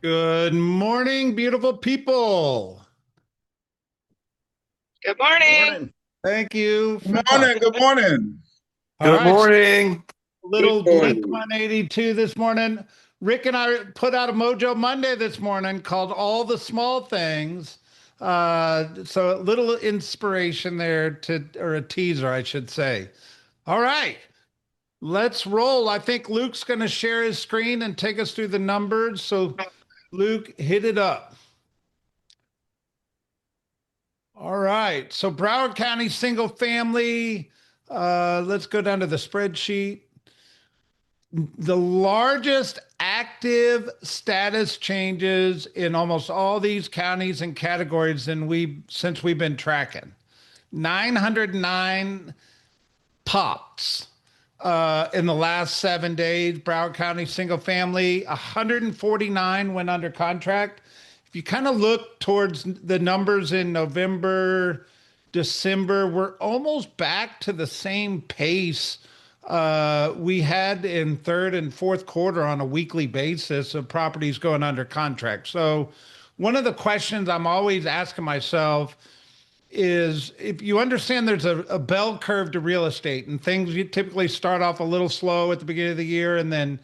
Good morning, beautiful people. Good morning. Morning. Thank you Good for coming. morning. Good morning. All Good right, so morning. Good little Blink morning. 182 this morning. Rick and I put out a Mojo Monday this morning called All the Small Things. So a little inspiration there or a teaser, I should say. All right, let's roll. I think Luke's going to share his screen and take us through the numbers. So, Luke, hit it up. All right. So Broward County single family. Let's go down to the spreadsheet. The largest active status changes in almost all these counties and categories since we've been tracking. 909 pops in the last 7 days. Broward County single family, 149 went under contract. If you kind of look towards the numbers in November, December, we're almost back to the same pace we had in third and fourth quarter on a weekly basis of properties going under contract. So, one of the questions I'm always asking myself is if you understand there's a bell curve to real estate and things you typically start off a little slow at the beginning of the year and then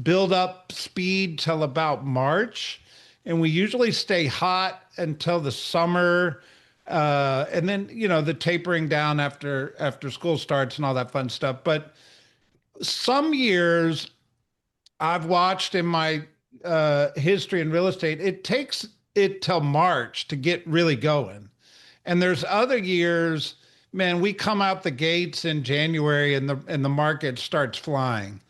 build up speed till about March. And we usually stay hot until the summer. And then, the tapering down after school starts and all that fun stuff. But some years I've watched in my history in real estate, it takes it till March to get really going. And there's other years, man, we come out the gates in January and the market starts flying.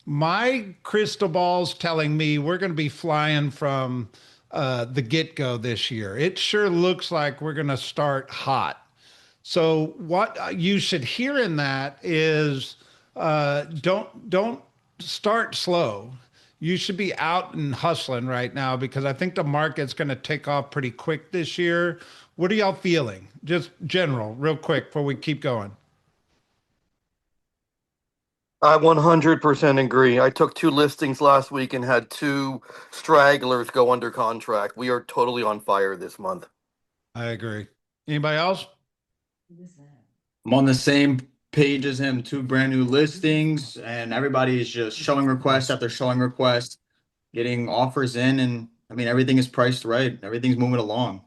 My crystal ball's telling me we're going to be flying from the get go this year. It sure looks like we're going to start hot. So what you should hear in that is don't start slow. You should be out and hustling right now because I think the market's going to take off pretty quick this year. What are y'all feeling? Just general, real quick before we keep going. I 100% agree. I took two listings last week and had two stragglers go under contract. We are totally on fire this month. I agree. Anybody else? I'm on the same page as him, two brand new listings, and everybody is just showing request after showing request, getting offers in, and I mean everything is priced right. Everything's moving along.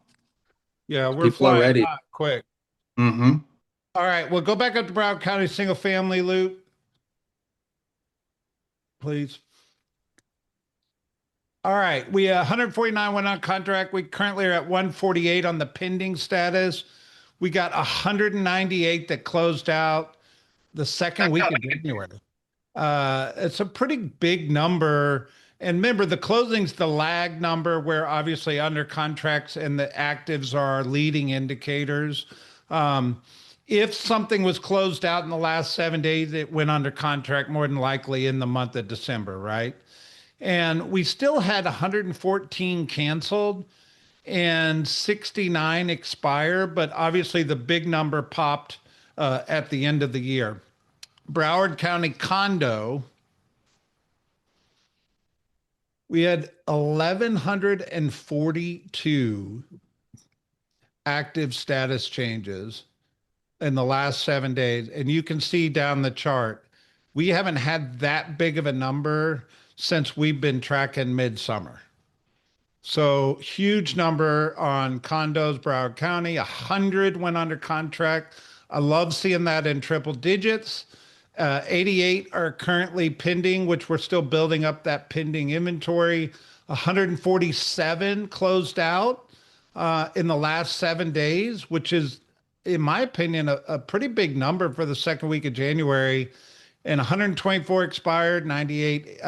Yeah, we're People are flying ready. hot quick. Mm-hmm. All right, well, go back up to Broward County single family, Luke, please. All right, we 149 went on contract. We currently are at 148 on the pending status. We got 198 that closed out the second week of January. It's a pretty big number. And remember, the closing's the lag number where obviously under contracts and the actives are leading indicators. Um, if something was closed out in the last 7 days, it went under contract more than likely in the month of December, right? And we still had 114 canceled and 69 expire, but obviously the big number popped at the end of the year. Broward County condo, we had 1,142 active status changes in the last 7 days. And you can see down the chart, we haven't had that big of a number since we've been tracking midsummer. So huge number on condos, Broward County, 100 went under contract. I love seeing that in triple digits. 88 are currently pending, which we're still building up that pending inventory. 147 closed out in the last 7 days, which is, in my opinion, a pretty big number for the second week of January. And 124 expired, 98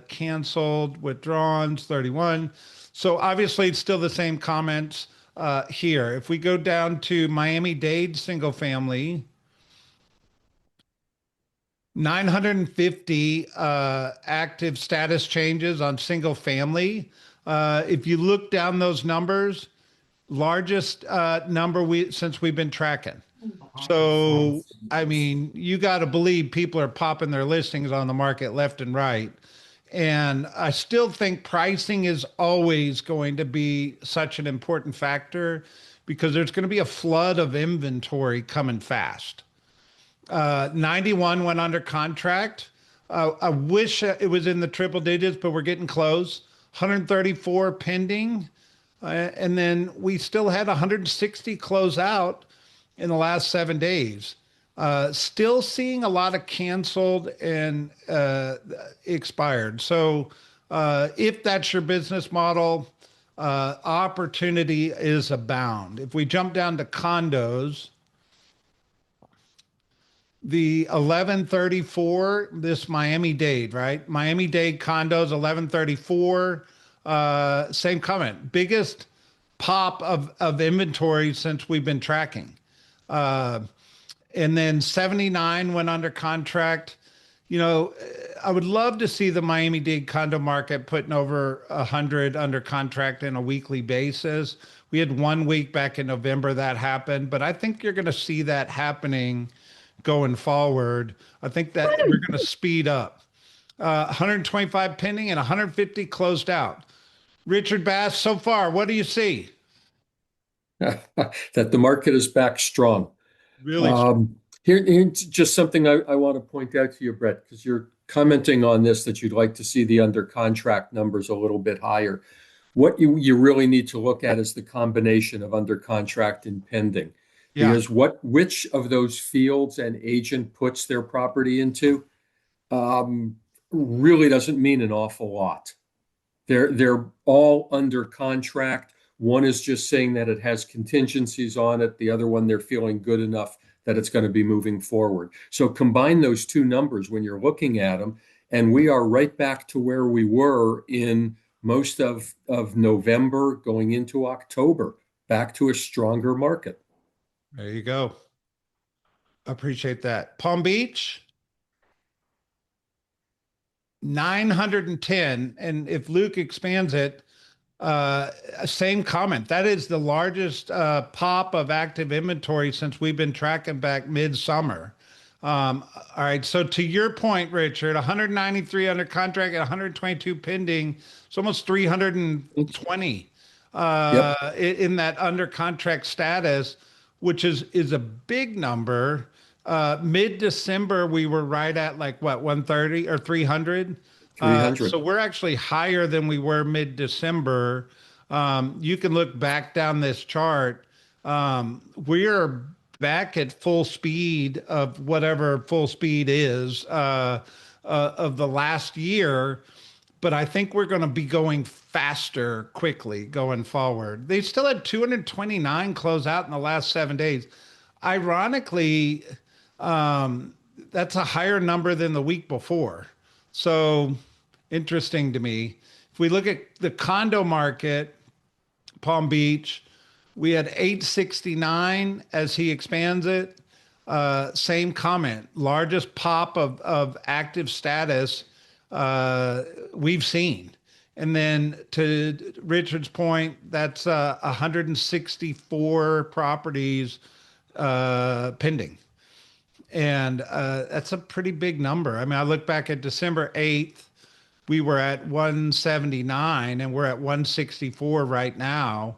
canceled, withdrawns, 31. So obviously, it's still the same comments here. If we go down to Miami-Dade single family, 950 active status changes on single family. If you look down those numbers, largest number we since we've been tracking. So, I mean, you got to believe people are popping their listings on the market left and right. And I still think pricing is always going to be such an important factor because there's going to be a flood of inventory coming fast. 91 went under contract. I wish it was in the triple digits, but we're getting close. 134 pending. And then we still had 160 close out in the last 7 days. Still seeing a lot of canceled and expired. So if that's your business model, opportunity is abound. If we jump down to condos, the 1134, this Miami-Dade, right? Miami-Dade condos, 1134. Same comment. Biggest pop of inventory since we've been tracking. And then 79 went under contract. You know, I would love to see the Miami-Dade condo market putting over 100 under contract in a weekly basis. We had 1 week back in November that happened, but I think you're going to see that happening going forward. I think that we're going to speed up. 125 pending and 150 closed out. Richard Bass, so far, what do you see? That the market is back strong. Really? Here's just something I want to point out to you, Brett, because you're commenting on this, that you'd like to see the under contract numbers a little bit higher. What you really need to look at is the combination of under contract and pending. Yeah. Because which of those fields an agent puts their property into really doesn't mean an awful lot. They're all under contract. One is just saying that it has contingencies on it. The other one, they're feeling good enough that it's going to be moving forward. So combine those two numbers when you're looking at them, and we are right back to where we were in most of November going into October, back to a stronger market. There you go. Appreciate that. Palm Beach, 910. And if Luke expands it, same comment. That is the largest pop of active inventory since we've been tracking back midsummer. All right. So to your point, Richard, 193 under contract and 122 pending. It's almost 320 in that under contract status, which is a big number. Mid-December, we were right at like what, 130 or 300? 300. So we're actually higher than we were mid-December. You can look back down this chart. We're back at full speed of whatever full speed is of the last year. But I think we're going to be going faster quickly going forward. They still had 229 close out in the last 7 days. Ironically, that's a higher number than the week before. So interesting to me. If we look at the condo market, Palm Beach, we had 869 as he expands it. Same comment, largest pop of active status we've seen. And then to Richard's point, that's 164 properties pending. And that's a pretty big number. I mean, I look back at December 8th, we were at 179 and we're at 164 right now.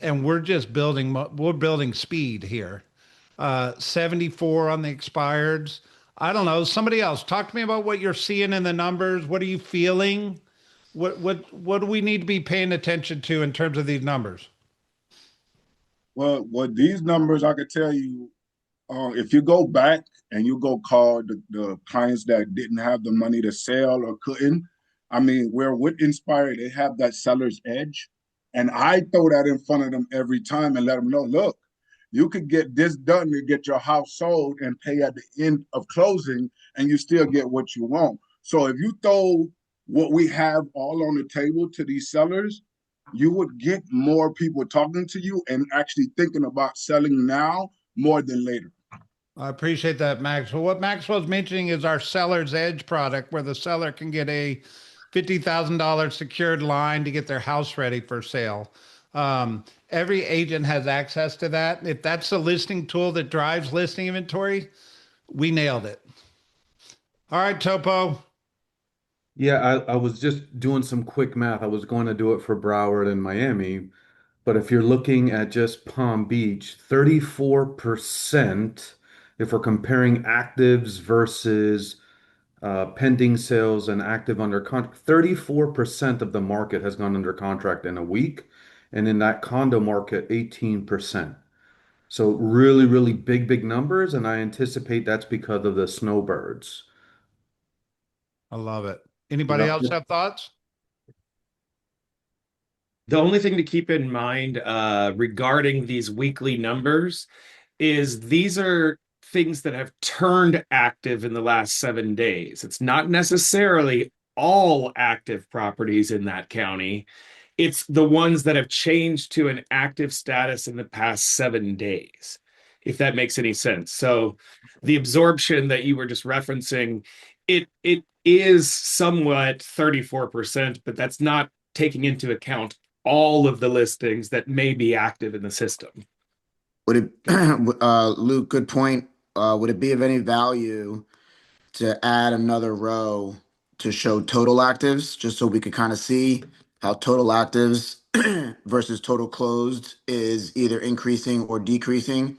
And we're just building speed here. 74 on the expireds. I don't know. Somebody else, talk to me about what you're seeing in the numbers. What are you feeling? What do we need to be paying attention to in terms of these numbers? Well, these numbers, I could tell you, if you go back and you go call the clients that didn't have the money to sell or couldn't, I mean, where with Inspire, they have that seller's edge. And I throw that in front of them every time and let them know, look, you could get this done to get your house sold and pay at the end of closing, and you still get what you want. So if you throw what we have all on the table to these sellers, you would get more people talking to you and actually thinking about selling now more than later. I appreciate that, Maxwell. What Maxwell's mentioning is our seller's edge product, where the seller can get a $50,000 secured line to get their house ready for sale. Every agent has access to that. If that's the listing tool that drives listing inventory, we nailed it. All right, Topo. Yeah, I was just doing some quick math. I was going to do it for Broward and Miami, but if you're looking at just Palm Beach, 34%, if we're comparing actives versus pending sales and active under contract, 34% of the market has gone under contract in a week. And in that condo market, 18%. So really, really big numbers. And I anticipate that's because of the snowbirds. I love it. Anybody Yeah. else have thoughts? The only thing to keep in mind regarding these weekly numbers is these are things that have turned active in the last 7 days. It's not necessarily all active properties in that county. It's the ones that have changed to an active status in the past 7 days, if that makes any sense. So the absorption that you were just referencing, it is somewhat 34%, but that's not taking into account all of the listings that may be active in the system. Would it, Luke, good point. Would it be of any value to add another row to show total actives, just so we could kind of see how total actives versus total closed is either increasing or decreasing?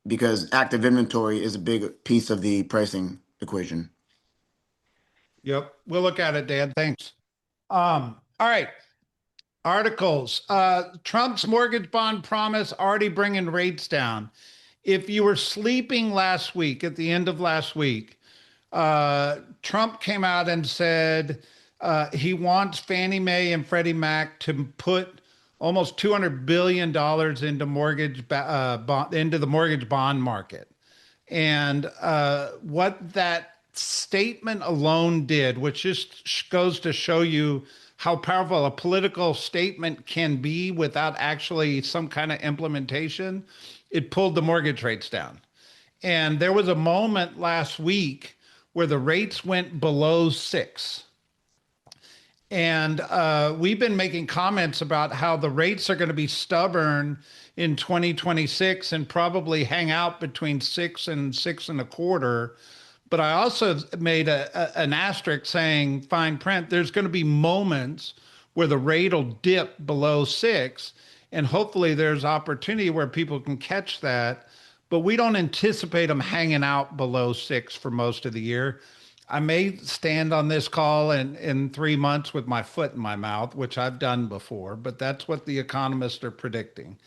Because active inventory is a big piece of the pricing equation. Yep. We'll look at it, Dan. Thanks. All right. Articles. Trump's mortgage bond promise already bringing rates down. If you were sleeping last week, at the end of last week, Trump came out and said he wants Fannie Mae and Freddie Mac to put almost $200 billion into into the mortgage bond market. And what that statement alone did, which just goes to show you how powerful a political statement can be without actually some kind of implementation, it pulled the mortgage rates down. And there was a moment last week where the rates went below 6. And we've been making comments about how the rates are going to be stubborn in 2026 and probably hang out between 6 and 6.25. But I also made an asterisk saying, fine print, there's going to be moments where the rate will dip below 6. And hopefully there's opportunity where people can catch that. But we don't anticipate them hanging out below 6 for most of the year. I may stand on this call in 3 months with my foot in my mouth, which I've done before, but that's what the economists are predicting.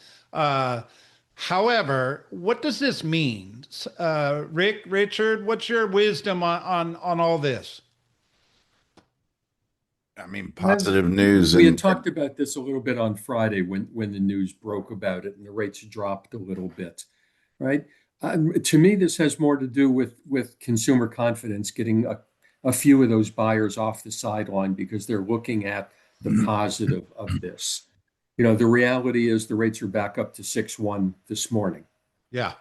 However, what does this mean? Richard, what's your wisdom on all this? I mean, positive news. We had And talked about this a little bit on Friday when the news broke about it and the rates dropped a little bit, right? To me, this has more to do with consumer confidence, getting a few of those buyers off the sideline because they're looking at the positive of this. You know, the reality is the rates are back up to 6.1 this morning. Yeah.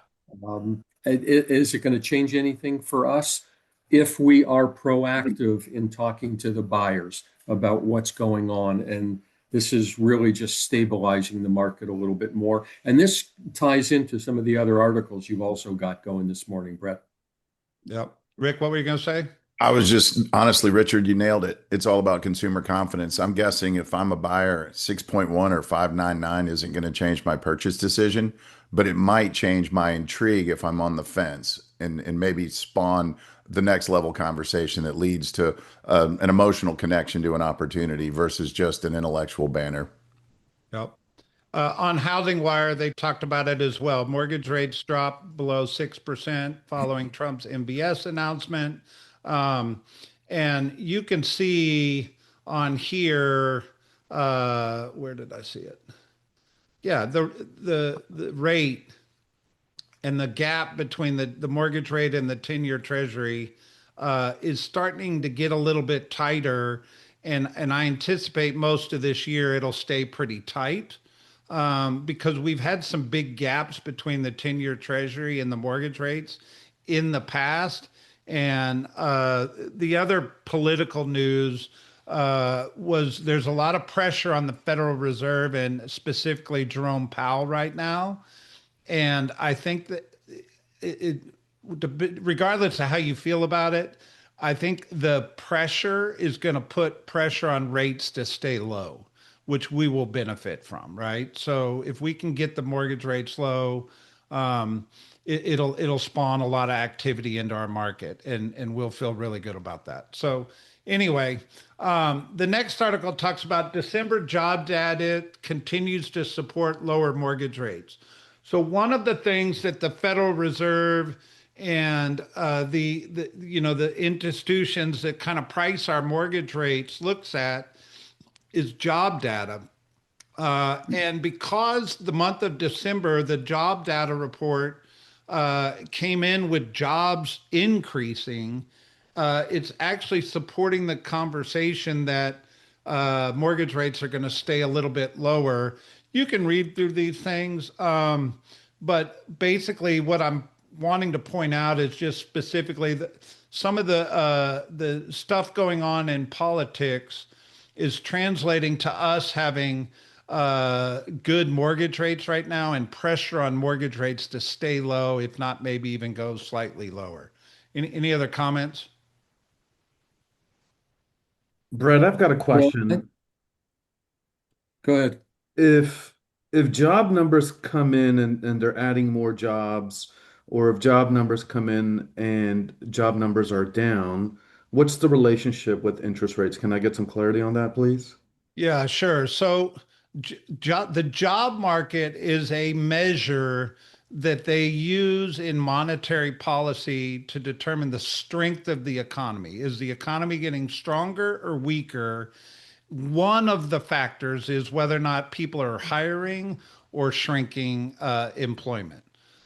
Is it going to change anything for us if we are proactive in talking to the buyers about what's going on? And this is really just stabilizing the market a little bit more. And this ties into some of the other articles you've also got going this morning, Brett. Yep. Rick, what were you going to say? I was just honestly, Richard, you nailed it. It's all about consumer confidence. I'm guessing if I'm a buyer, 6.1 or 5.99 isn't going to change my purchase decision, but it might change my intrigue if I'm on the fence and maybe spawn the next level conversation that leads to an emotional connection to an opportunity versus just an intellectual banner. Yep. On Housing Wire, they talked about it as well. Mortgage rates dropped below 6% following Trump's MBS announcement. And you can see on here, where did I see it? Yeah, the rate and the gap between the mortgage rate and the 10-year treasury is starting to get a little bit tighter. And I anticipate most of this year it'll stay pretty tight because we've had some big gaps between the 10-year treasury and the mortgage rates in the past. And the other political news was there's a lot of pressure on the Federal Reserve and specifically Jerome Powell right now. And I think that regardless of how you feel about it, I think the pressure is going to put pressure on rates to stay low, which we will benefit from, right? So if we can get the mortgage rates low, it'll spawn a lot of activity into our market, and we'll feel really good about that. So anyway, the next article talks about December job data continues to support lower mortgage rates. So one of the things that the Federal Reserve and the institutions that kind of price our mortgage rates looks at is job data. And because the month of December, the job data report came in with jobs increasing, it's actually supporting the conversation that mortgage rates are going to stay a little bit lower. You can read through these things, but basically, what I'm wanting to point out is just specifically that some of the stuff going on in politics is translating to us having good mortgage rates right now and pressure on mortgage rates to stay low, if not maybe even go slightly lower. Any other comments? Brett, I've got a Well, question. go ahead. If if job numbers come in and they're adding more jobs, or if job numbers come in and job numbers are down, what's the relationship with interest rates? Can I get some clarity on that, please? Yeah, sure. So the job market is a measure that they use in monetary policy to determine the strength of the economy. Is the economy getting stronger or weaker? One of the factors is whether or not people are hiring or shrinking employment.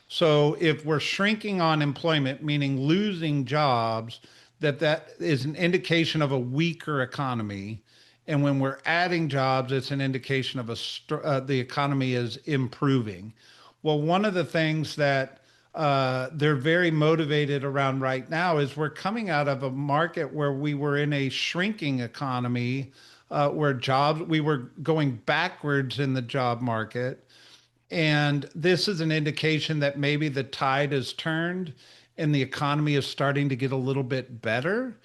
So if we're shrinking on employment, meaning losing jobs, that is an indication of a weaker economy. And when we're adding jobs, it's an indication of the economy is improving. Well, one of the things that they're very motivated around right now is we're coming out of a market where we were in a shrinking economy, where we were going backwards in the job market. And this is an indication that maybe the tide has turned and the economy is starting to get a little bit better.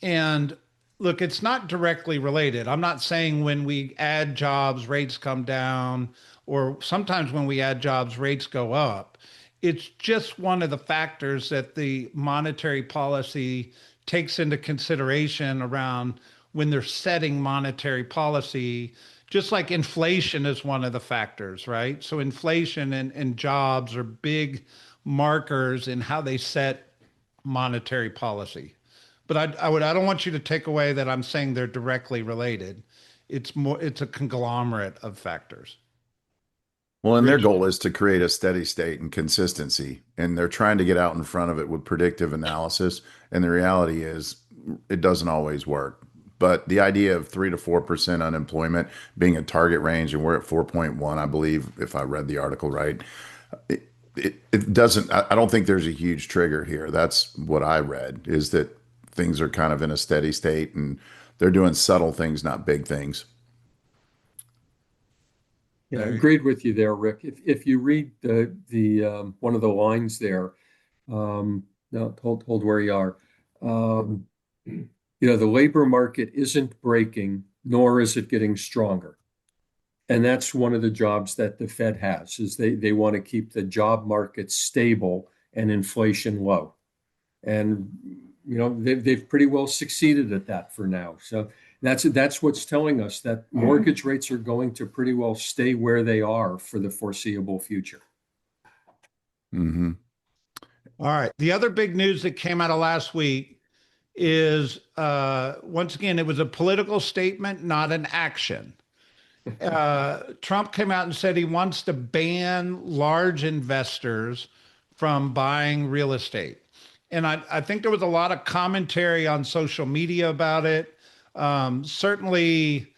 And look, it's not directly related. I'm not saying when we add jobs, rates come down, or sometimes when we add jobs, rates go up. It's just one of the factors that the monetary policy takes into consideration around when they're setting monetary policy, just like inflation is one of the factors, right? So inflation and jobs are big markers in how they set monetary policy. But I don't want you to take away that I'm saying they're directly related. It's a conglomerate of factors. Well, and their Rich, goal is to create a steady state and consistency, and they're trying to get out in front of it with predictive analysis. And the reality is, it doesn't always work. But the idea of 3 to 4% unemployment being a target range, and we're at 4.1, I believe, if I read the article right, it doesn't. I don't think there's a huge trigger here. That's what I read, is that things are kind of in a steady state, and they're doing subtle things, not big things. Yeah, I agreed with you there, Rick. If you read the one of the lines there, no, hold where you are. The labor market isn't breaking, nor is it getting stronger. And that's one of the jobs that the Fed has, is they want to keep the job market stable and inflation low. And they've pretty well succeeded at that for now. So that's what's telling us that mortgage rates are going to pretty well stay where they are for the foreseeable future. Mm-hmm. All right. The other big news that came out of last week is once again, it was a political statement, not an action. Trump came out and said he wants to ban large investors from buying real estate. And I think there was a lot of commentary on social media about it. Certainly,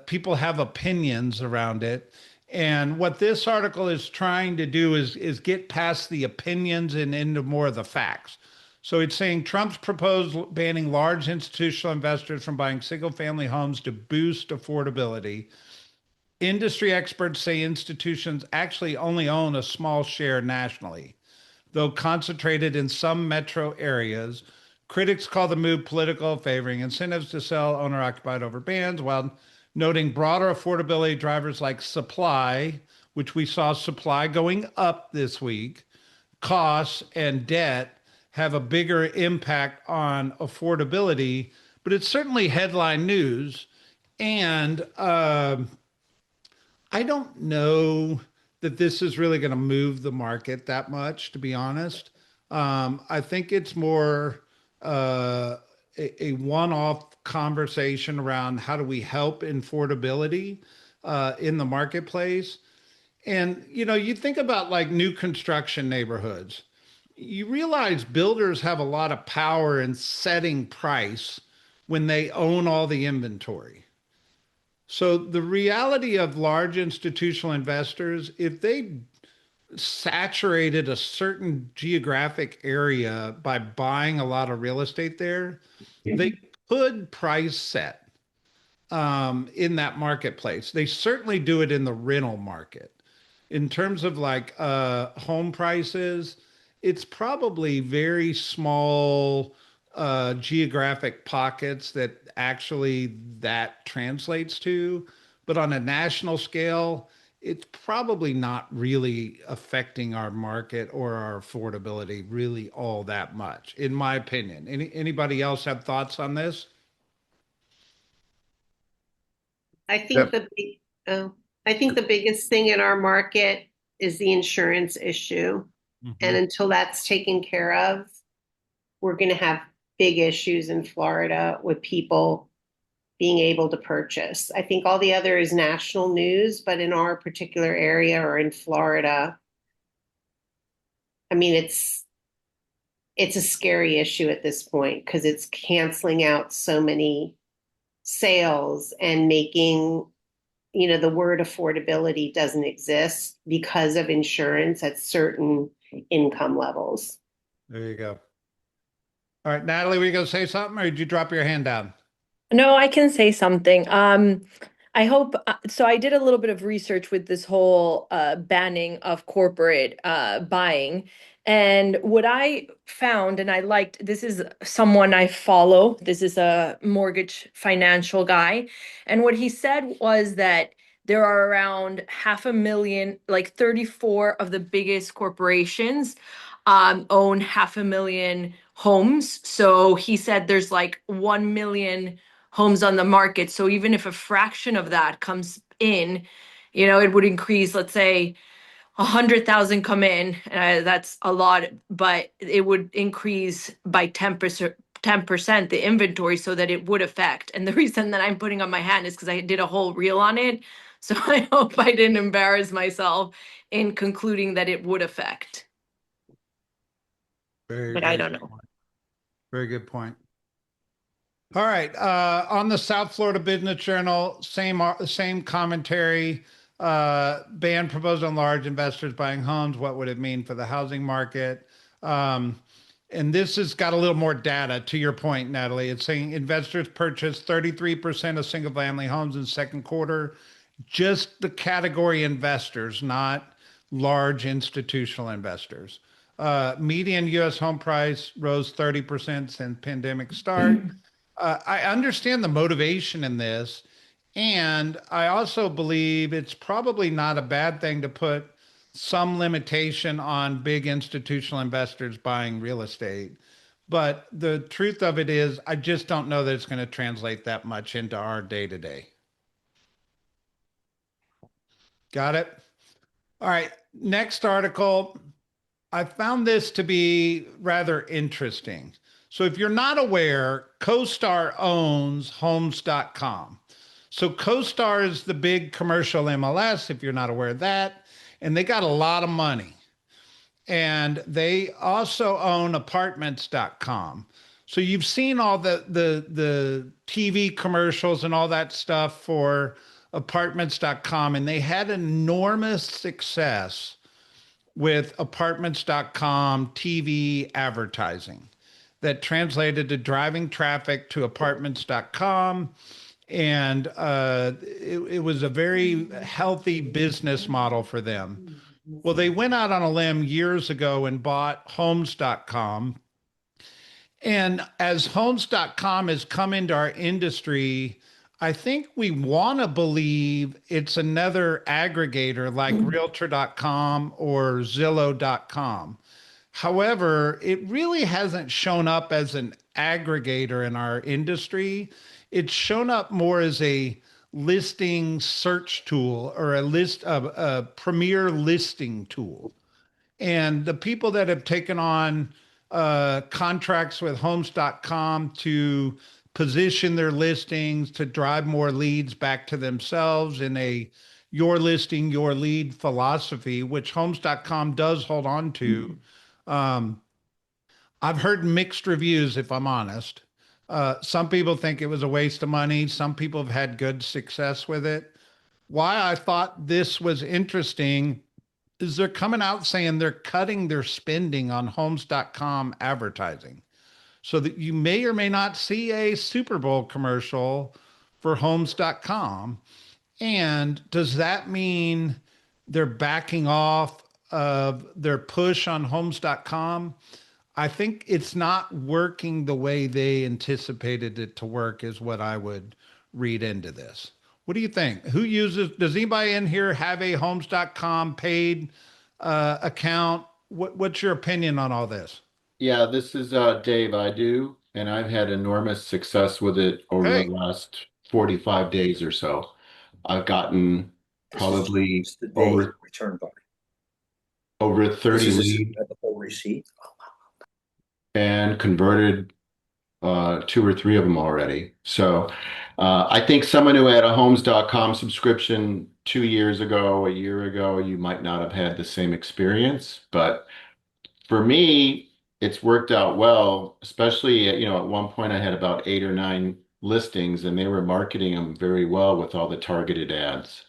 people have opinions around it. And what this article is trying to do is get past the opinions and into more of the facts. So it's saying Trump's proposed banning large institutional investors from buying single family homes to boost affordability. Industry experts say institutions actually only own a small share nationally, though concentrated in some metro areas. Critics call the move political, favoring incentives to sell owner-occupied over bands, while noting broader affordability drivers like supply, which we saw supply going up this week, costs and debt have a bigger impact on affordability, but it's certainly headline news. And I don't know that this is really going to move the market that much, to be honest. I think it's more a one-off conversation around how do we help affordability in the marketplace. And you think about like new construction neighborhoods. You realize builders have a lot of power in setting price when they own all the inventory. So the reality of large institutional investors, if they saturated a certain geographic area by buying a lot of real estate there, they could price set in that marketplace. They certainly do it in the rental market. In terms of like home prices, it's probably very small geographic pockets that actually that translates to. But on a national scale, it's probably not really affecting our market or our affordability really all that much, in my opinion. Anybody else have thoughts on this? I think I think the biggest thing in our market is the insurance issue. And until that's taken care of, we're going to have big issues in Florida with people being able to purchase. I think all the other is national news, but in our particular area or in Florida, I mean, it's a scary issue at this point because it's canceling out so many sales and making, the word affordability doesn't exist because of insurance at certain income levels. There you go. All right, Natalie, were you going to say something or did you drop your hand down? No, I can say something. I hope so. I did a little bit of research with this whole banning of corporate buying. And what I found, and I liked, this is someone I follow. This is a mortgage financial guy. And what he said was that there are around 500,000, like 34 of the biggest corporations own 500,000 homes. So he said there's like 1 million homes on the market. So even if a fraction of that comes in, it would increase, let's say 100,000 come in, that's a lot, but it would increase by 10% the inventory so that it would affect. And the reason that I'm putting up my hand is because I did a whole reel on it. So I hope I didn't embarrass myself in concluding that it would affect. But I don't know. Very good point. All right. On the South Florida Business Journal, same commentary. Ban proposed on large investors buying homes. What would it mean for the housing market? And this has got a little more data to your point, Natalie. It's saying investors purchased 33% of single family homes in second quarter. Just the category investors, not large institutional investors. Median U.S. home price rose 30% since pandemic start. I understand the motivation in this. And I also believe it's probably not a bad thing to put some limitation on big institutional investors buying real estate. But the truth of it is, I just don't know that it's going to translate that much into our day-to-day. Got it? All right. Next article. I found this to be rather interesting. So if you're not aware, CoStar owns homes.com. So CoStar is the big commercial MLS, if you're not aware of that, and they got a lot of money. And they also own apartments.com. So you've seen all the TV commercials and all that stuff for apartments.com, and they had enormous success with apartments.com TV advertising that translated to driving traffic to apartments.com. And it was a very healthy business model for them. Well, they went out on a limb years ago and bought homes.com. And as homes.com has come into our industry, I think we want to believe it's another aggregator like realtor.com or zillow.com. However, it really hasn't shown up as an aggregator in our industry. It's shown up more as a listing search tool or a premier listing tool. And the people that have taken on contracts with homes.com to position their listings to drive more leads back to themselves in a your listing, your lead philosophy, which homes.com does hold on to. Um, I've heard mixed reviews, if I'm honest. Some people think it was a waste of money. Some people have had good success with it. Why I thought this was interesting is they're coming out saying they're cutting their spending on homes.com advertising so that you may or may not see a Super Bowl commercial for homes.com. And does that mean they're backing off of their push on homes.com? I think it's not working the way they anticipated it to work, is what I would read into this. What do you think? Does anybody in here have a homes.com paid account? What's your opinion on all this? Yeah, this is Dave. I do, and I've had enormous success with it over the Okay. last 45 days or so. I've gotten probably It's the day over return party. over 30 This is leads the whole receipt. and converted two or three of them already. So I think someone who had a homes.com subscription 2 years ago, a year ago, you might not have had the same experience. But for me, it's worked out well, especially, at one point I had about 8 or 9 listings and they were marketing them very well with all the targeted ads.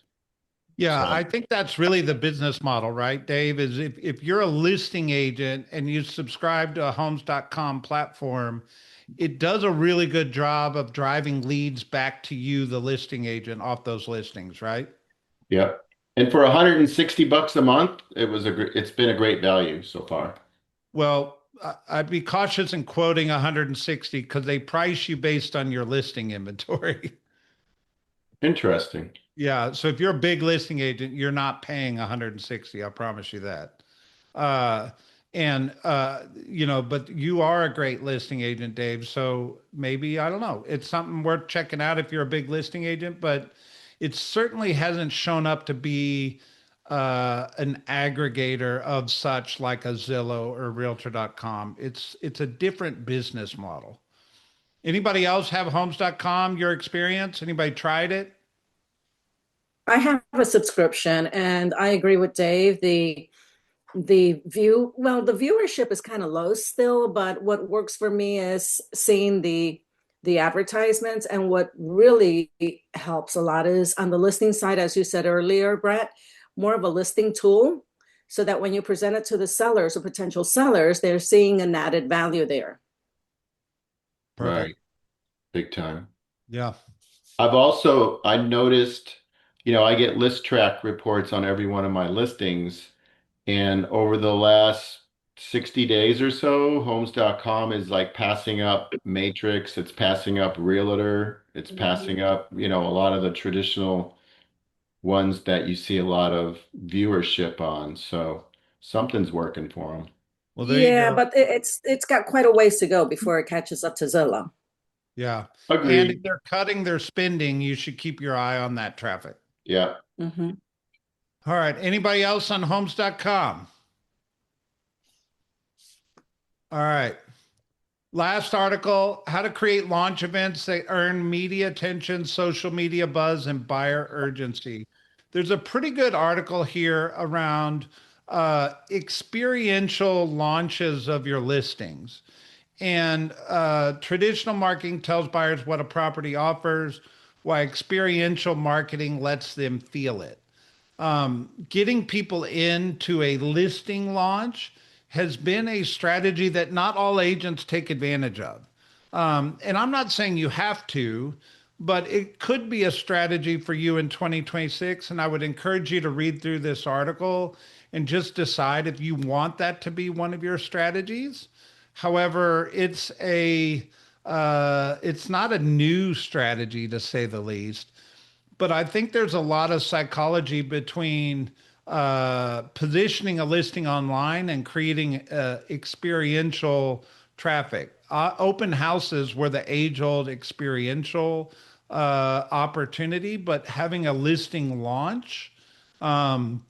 Yeah, So, I think that's really the business model, right, Dave? Is if you're a listing agent and you subscribe to a homes.com platform, it does a really good job of driving leads back to you, the listing agent, off those listings, right? yeah. And for $160 a month, it's been a great value so far. Well, I'd be cautious in quoting 160 because they price you based on your listing inventory. Interesting. Yeah. So if you're a big listing agent, you're not paying 160. I promise you that. Uh, but you are a great listing agent, Dave. So maybe, I don't know, it's something worth checking out if you're a big listing agent, but it certainly hasn't shown up to be an aggregator of such like a Zillow or realtor.com. It's a different business model. Anybody else have homes.com, your experience? Anybody tried it? I have a subscription and I agree with Dave. The viewership is kind of low still, but what works for me is seeing the advertisements. And what really helps a lot is on the listing side, as you said earlier, Brett, more of a listing tool so that when you present it to the sellers or potential sellers, they're seeing an added value there. Perfect. Right. Big time. Yeah. I noticed, I get list track reports on every one of my listings. And over the last 60 days or so, homes.com is like passing up Matrix, it's passing up Realtor, it's passing up, a lot of the traditional ones that you see a lot of viewership on. So something's working for them. Well, there you go. But it's got quite a ways to go before it catches up to Zillow. Yeah. And if Agreed. they're cutting their spending, you should keep your eye on that traffic. Yeah. Mm-hmm. All right. Anybody else on homes.com? All right. Last article, how to create launch events that earn media attention, social media buzz, and buyer urgency. There's a pretty good article here around experiential launches of your listings. And traditional marketing tells buyers what a property offers, while experiential marketing lets them feel it. Getting people into a listing launch has been a strategy that not all agents take advantage of. And I'm not saying you have to, but it could be a strategy for you in 2026. And I would encourage you to read through this article and just decide if you want that to be one of your strategies. However, it's not a new strategy to say the least. But I think there's a lot of psychology between positioning a listing online and creating experiential traffic. Open houses were the age-old experiential opportunity, but having a listing launch um,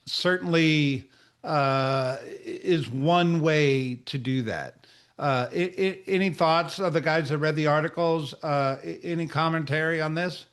certainly is one way to do that. Any thoughts of the guys that read the articles? Any commentary on this?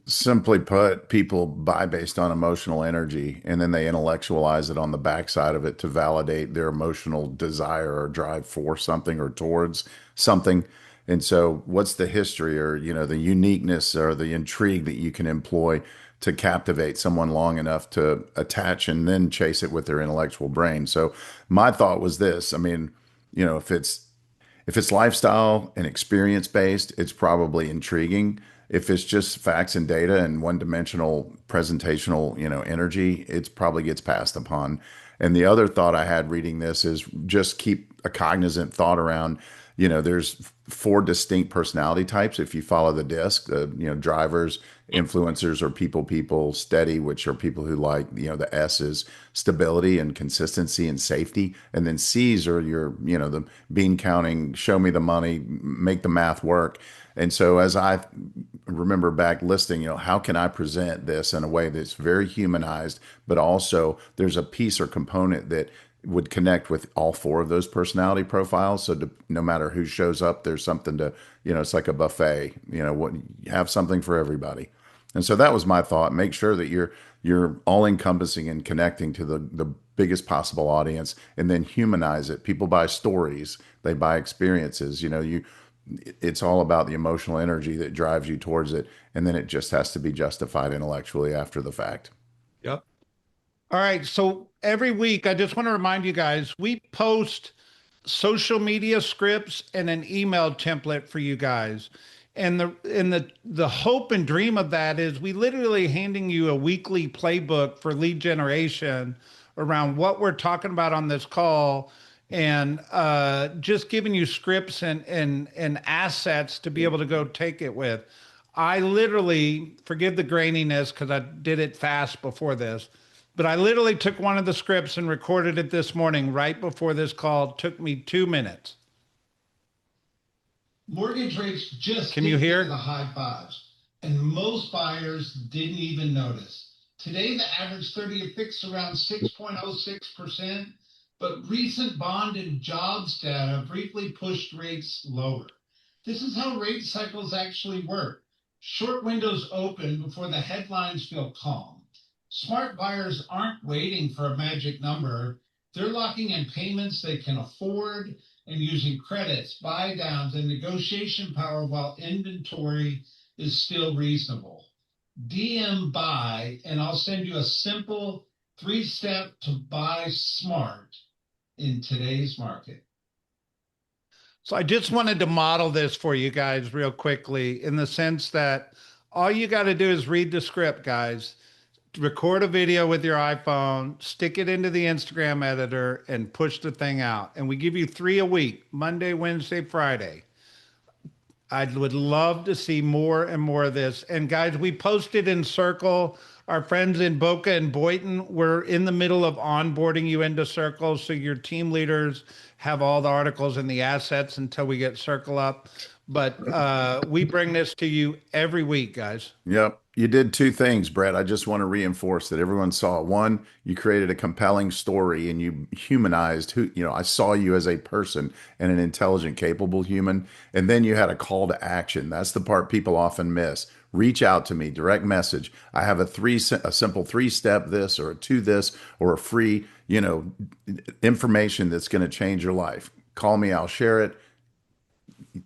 Simply put, people buy based on emotional energy and then they intellectualize it on the backside of it to validate their emotional desire or drive for something or towards something. And so, what's the history or, the uniqueness or the intrigue that you can employ to captivate someone long enough to attach and then chase it with their intellectual brain? So, my thought was this. I mean, if it's lifestyle and experience based, it's probably intriguing. If it's just facts and data and one-dimensional presentational, energy, it probably gets passed upon. And the other thought I had reading this is just keep a cognizant thought around, there's four distinct personality types. If you follow the disc, drivers, influencers, or people, steady, which are people who like, the S is stability and consistency and safety. And then C's are the bean counting, show me the money, make the math work. And so as I remember back listing, how can I present this in a way that's very humanized, but also there's a piece or component that would connect with all four of those personality profiles. So no matter who shows up, there's something to, it's like a buffet, what have something for everybody. And so that was my thought. Make sure that you're all encompassing and connecting to the biggest possible audience, and then humanize it. People buy stories, they buy experiences. It's all about the emotional energy that drives you towards it, and then it just has to be justified intellectually after the fact. Yep. All right. So every week, I just want to remind you guys, we post social media scripts and an email template for you guys. And the hope and dream of that is we literally handing you a weekly playbook for lead generation around what we're talking about on this call, and just giving you scripts and assets to be able to go take it with. I literally, forgive the graininess because I did it fast before this, but I literally took one of the scripts and recorded it this morning right before this call. It took me 2 minutes. Mortgage rates just Can you hear? into the high fives, and most buyers didn't even notice. Today, the average 30-year fix around 6.06%, but recent bond and jobs data briefly pushed rates lower. This is how rate cycles actually work. Short windows open before the headlines feel calm. Smart buyers aren't waiting for a magic number. They're locking in payments they can afford and using credits, buy downs, and negotiation power while inventory is still reasonable. DM buy, and I'll send you a simple 3-step to buy smart in today's market. So I just wanted to model this for you guys real quickly, in the sense that all you got to do is read the script, guys. Record a video with your iPhone, stick it into the Instagram editor, and push the thing out. And we give you 3 a week, Monday, Wednesday, Friday. I would love to see more and more of this. And guys, we posted in Circle. Our friends in Boca and Boynton, we're in the middle of onboarding you into Circle, so your team leaders have all the articles and the assets until we get Circle up. But we bring this to you every week, guys. Yep. You did 2 things, Brett. I just want to reinforce that everyone saw. One, you created a compelling story and you humanized I saw you as a person and an intelligent, capable human. And then you had a call to action. That's the part people often miss. Reach out to me, direct message. I have a simple 3-step this or a 2 this or a free, information that's going to change your life. Call me, I'll share it.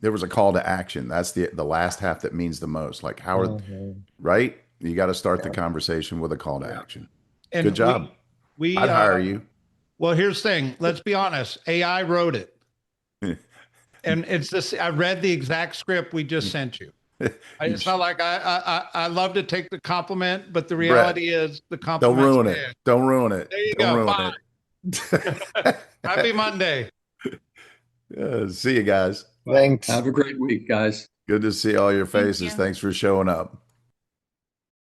There was a call to action. That's the last half that means the most. Like right? You got to start the conversation with a call to action. And good job. I'd hire you. Well, here's the thing. Let's be honest. AI wrote it. And it's this. I read the exact script we just sent you. It's not like I love to take the compliment, but the reality is the compliment. Don't ruin it. Don't ruin it. There you Don't go. ruin Bye. Happy Monday. See you guys. Thanks. Have a great week, guys. Good to see all your Thank faces. you. Thanks for showing up.